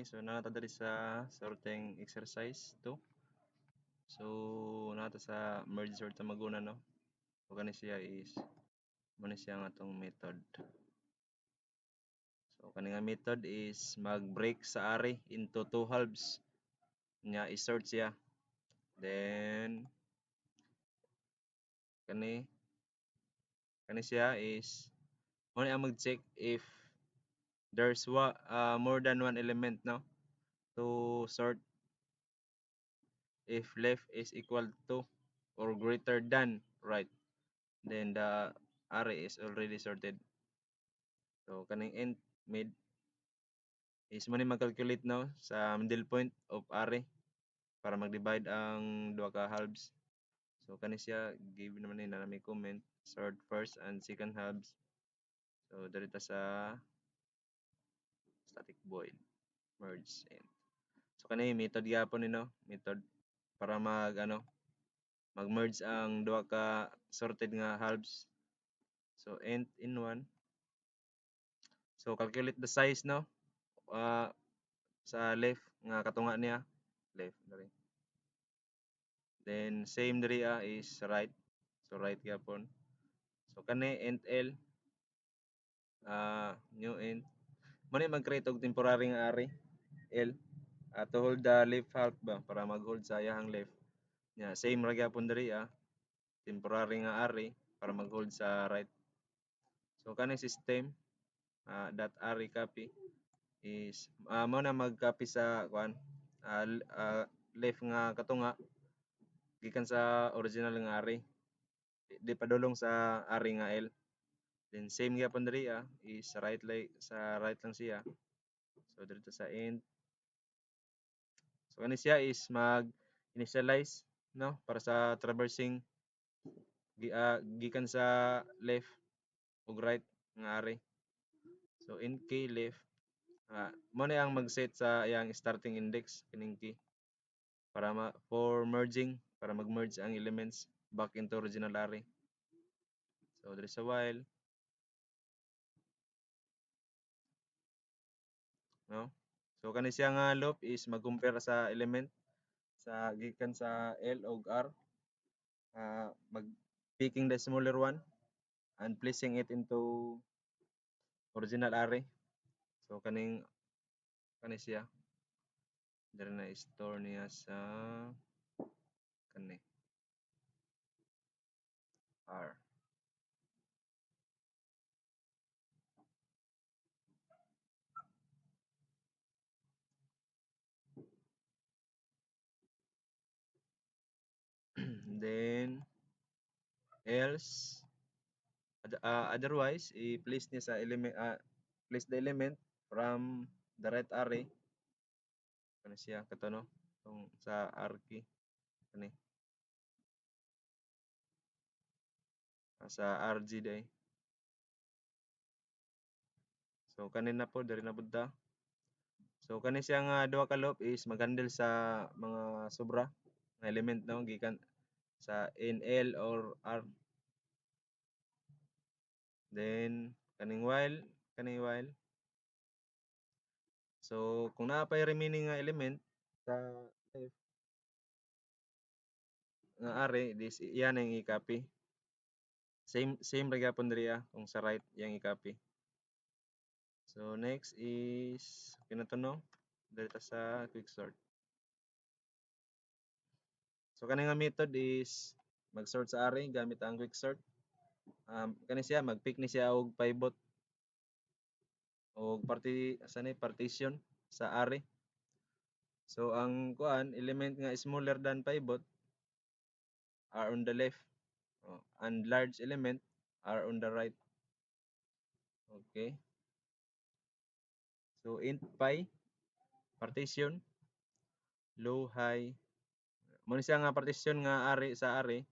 So nata diri sa sorteng exercise 2. So nata sa merge sort maguna no. So kani siya is muna siya nga atong method. So kani nga method is mag-break sa array into two halves. Nya i-sort siya. Then kani kani siya is muna ang mag-check if there's more than one element no to sort if left is equal to or greater than right, then the array is already sorted. So kaning end mid is mo ni mag-calculate no sa middle point of array para mag-divide ang duha ka halves. So kani siya give naman ni na may comment sort first and second halves. So dito sa static void merge end. So kani method gyapon ni no, method para mag-merge ang duha ka sorted nga halves. So end in one. So calculate the size no. Sa left nga katunga niya, left diri. Then same diri is right. So right gyapon. So kani int L new int mo ni mag-create og temporary nga array L to hold the left half ba para mag-hold sa iyang left. Nya same ra gyapon diri temporary nga array para mag-hold sa right. So kani system dot array copy is mo na mag-copy sa kuan left nga katunga gikan sa original nga array. Di padulong sa array nga L. Then same gyapon diri is sa right lang siya. So dito sa end. So kani siya is mag-initialize no para sa traversing gikan sa left ug right nga array. So in key left mo na ang mag-set sa iyang starting index kining key para for merging para mag-merge ang elements back into original array. So there is a while no. So kani siya nga loop is mag-compare sa element sa gikan sa L ug R picking the smaller one and placing it into original array. So kani siya diri na store niya sa kani R. Then else otherwise i-place niya sa element place the element from the right array kani siya kato no sa R key kani sa RG day. So kanin na po diri na budta. So kani siya nga duha ka loop is mag-handle sa mga sobra nga element no gikan sa NL or R. Then kaning while. So kung naa pay remaining nga element sa left nga array this yan ang i-copy. Same ra gyapon diri kung sa right yang i-copy. So next is kinatuno dito sa quick sort. So kani nga method is mag-sort sa array gamit ang quick sort. Kani siya mag-pick ni siya og pivot og partition sa array. So ang kuan element nga smaller than pivot are on the left and large element are on the right. Okay. So int pi partition low high mo ni siya nga partition nga array sa array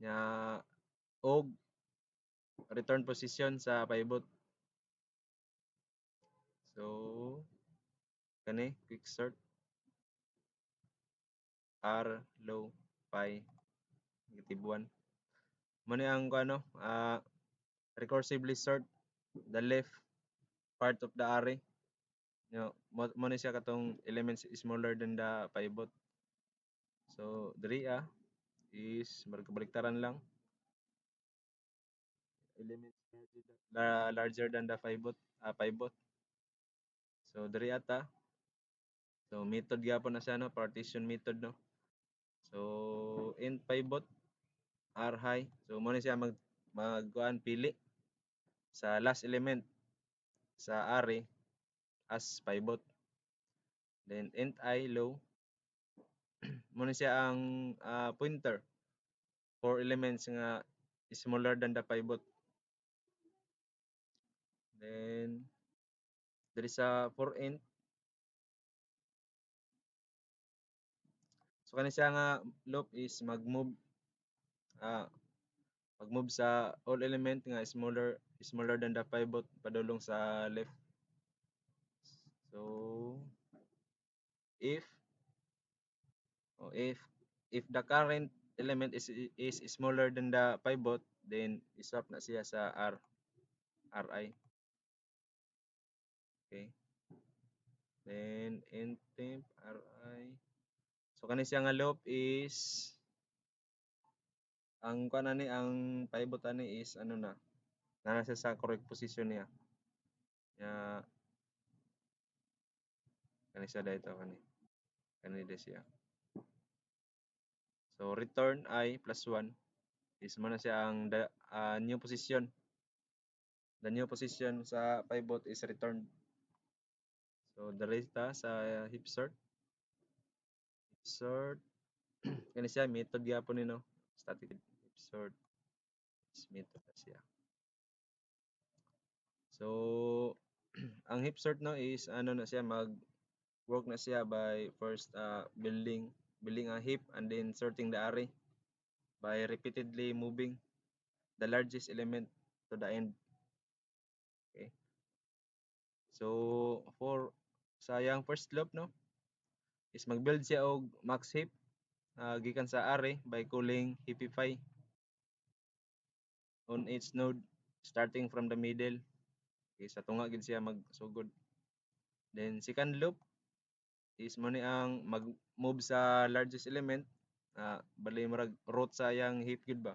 nya og return position sa pivot. So kani quick sort R low pi negative 1 mo ni ang recursively sort the left part of the array Mo ni siya katong elements smaller than the pivot. So diri is baliktaran lang, elements larger than the pivot. So diri ata, so method gyapon na siya no, partition method no. So in pivot r high, so mo ni siya magkuan pili sa last element sa array as pivot. Then int I low, mo ni siya ang pointer for elements nga smaller than the pivot. Then there is a for int, so kani siya nga loop is ah, mag-move sa all element nga smaller than the pivot padulong sa left. So if if the current element is smaller than the pivot, then iswap na siya sa ri. Okay, then int temp ri, so kani siya nga loop is ang kuan ani, ang pivot ani is ano na, nana siya sa correct position niya. Ya kani siya dito, kani di siya. So return I plus 1 is mo na siya ang new position. The new position sa pivot is returned. So diri ta sa heap sort kani siya method gyapon ni no, static heap sort is method na siya. So ang heap sort no is ano na siya, work na siya by first building a heap and then sorting the array by repeatedly moving the largest element to the end. Okay. So for sayang first loop no is mag-build siya og max heap gikan sa array by calling heapify on each node starting from the middle. Okay, sa tunga gid siya magsugod. Then second loop is mo ni ang mag-move sa largest element, bali marag root sa yang heap gid ba,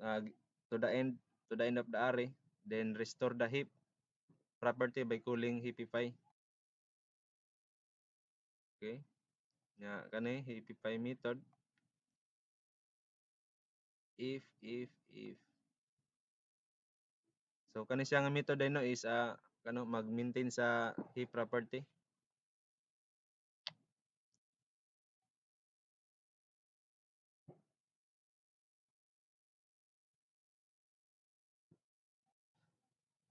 uh, to the end of the array, then restore the heap property by calling heapify. Okay, nya kani heapify method if so kani siya nga method ay no is mag-maintain sa heap property.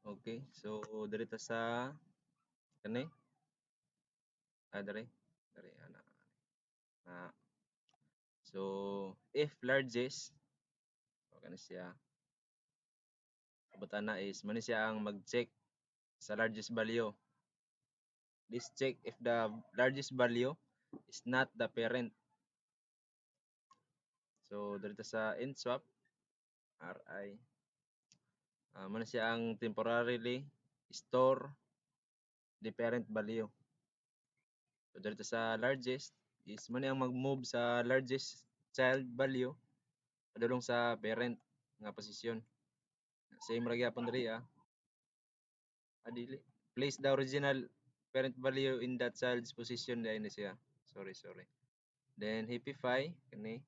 Okay, so diri ta sa kani diri ana na, so if largest, so kani siya kabutan na is mo ni siya ang mag-check sa largest value. This check if the largest value is not the parent. So dito sa int swap ri, mo na siya ang temporarily store the parent value. So dito sa largest is mo ni ang mag-move sa largest child value padulong sa parent nga posisyon. Same ra gyapon diri dili. Place the original parent value in that child's position dai na siya. Sorry. Then heapify kani,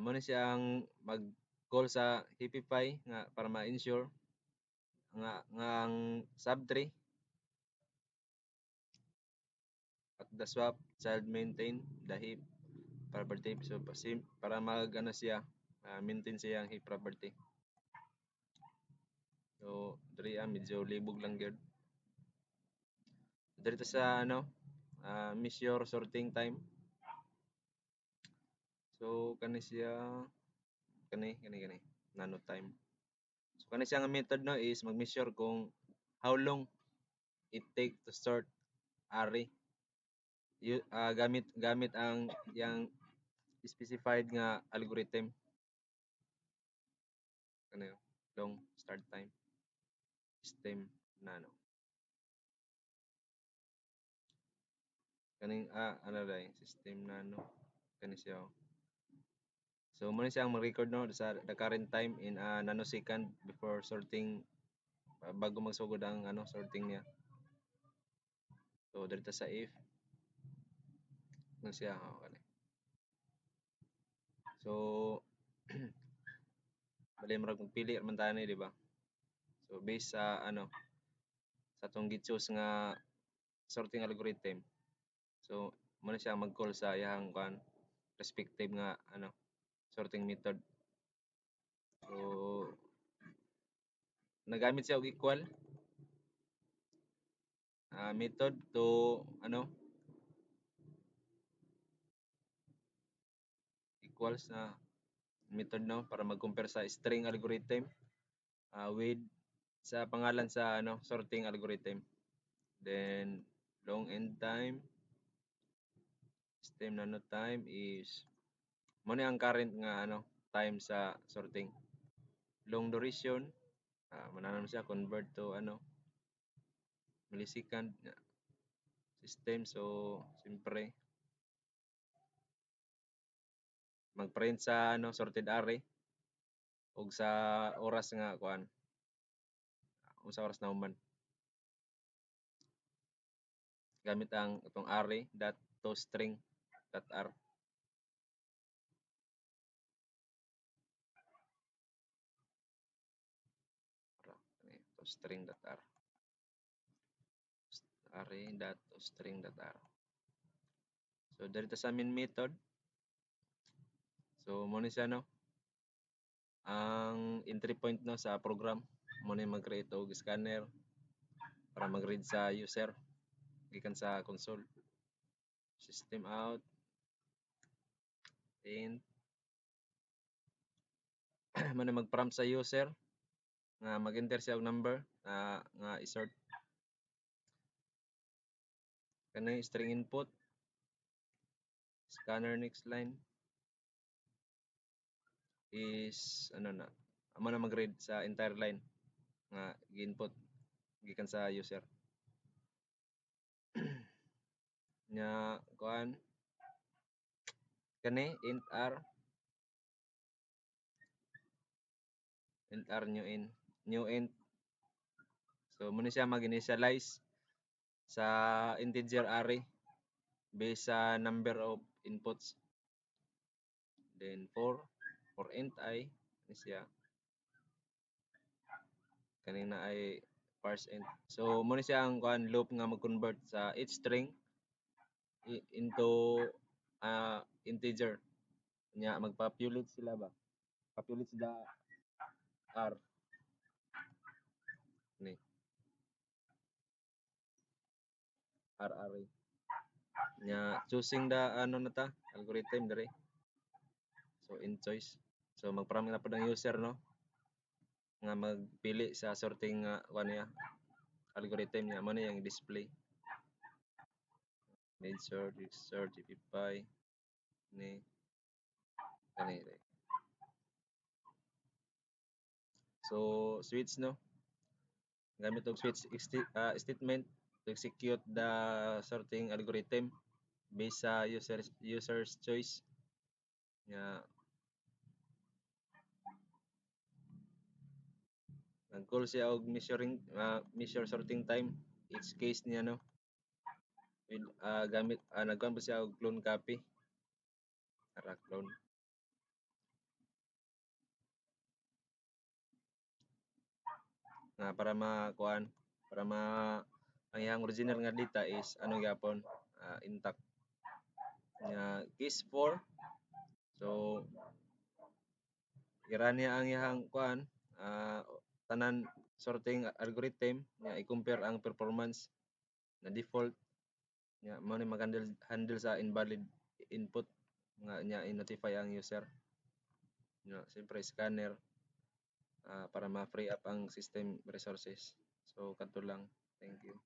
mo na siya ang mag-call sa heapify nga para ma-ensure nga ang subtree at the swap child maintain the heap property. So para mag-ano siya, maintain siya ang heap property. So diri medyo libog lang gyud. Dito sa measure sorting time. So kani siya kani nano time. So kani siya nga method no is mag-measure kung how long it take to sort array. Gamit ang yang specified nga algorithm. Ano long start time system nano. kaning ano dai system nano kani siya. So mo siya ang mag-record no sa the current time in a nanosecond before sorting bago magsugod ang ano sorting niya. So dito sa if mo siya kani. So bali murag magpili man tani di ba? So based sa ano sa tong gi-choose nga sorting algorithm. So mo siya mag-call sa iyang kan respective nga ano sorting method. So nagamit siya og equal method to ano equals na method no para mag-compare sa string algorithm with sa pangalan sa ano sorting algorithm. Then long end time system nano time is mo ni ang current nga ano time sa sorting. Long duration mananon siya convert to ano millisecond system. So siyempre mag-print sa ano sorted array ug sa oras nga kuan sa oras na human gamit ang itong array dot to string dot r to string dot r array dot to string dot r. So dito sa main method so mo ni siya no ang entry point no sa program mo ni mag-create og scanner para mag-read sa user gikan sa console. System out int mo ni mag-prompt sa user nga mag-enter siya og number nga insert kanang string input scanner next line is ano na amo na mag-read sa entire line nga gi-input gikan sa user nya kuan kani int r new int so mo ni siya mag-initialize sa integer array based sa number of inputs then for int I ni siya kanina ay parse int so mo ni siya ang kuan loop nga mag-convert sa each string into integer nya magpopulate sila ba populate sila r ni r array nya choosing the ano na ta algorithm dere so in choice so mag-prompt na pud ang user no nga magpili sa sorting nga kuan niya algorithm niya mo na yung display made sort tipify ni kani so switch no gamit og switch statement to execute the sorting algorithm based sa user's choice nga nag-call siya og measure sorting time each case niya no with gamit nagkuhan po siya og clone copy para clone para makuan para ang iyang original nga data is ano gyapon intact nga case 4 so ira niya ang iyang kuan tanan sorting algorithm nga i-compare ang performance na default nga mo ni mag-handle sa invalid input nga nya i-notify ang user nga siyempre scanner para ma-free up ang system resources so kadto lang thank you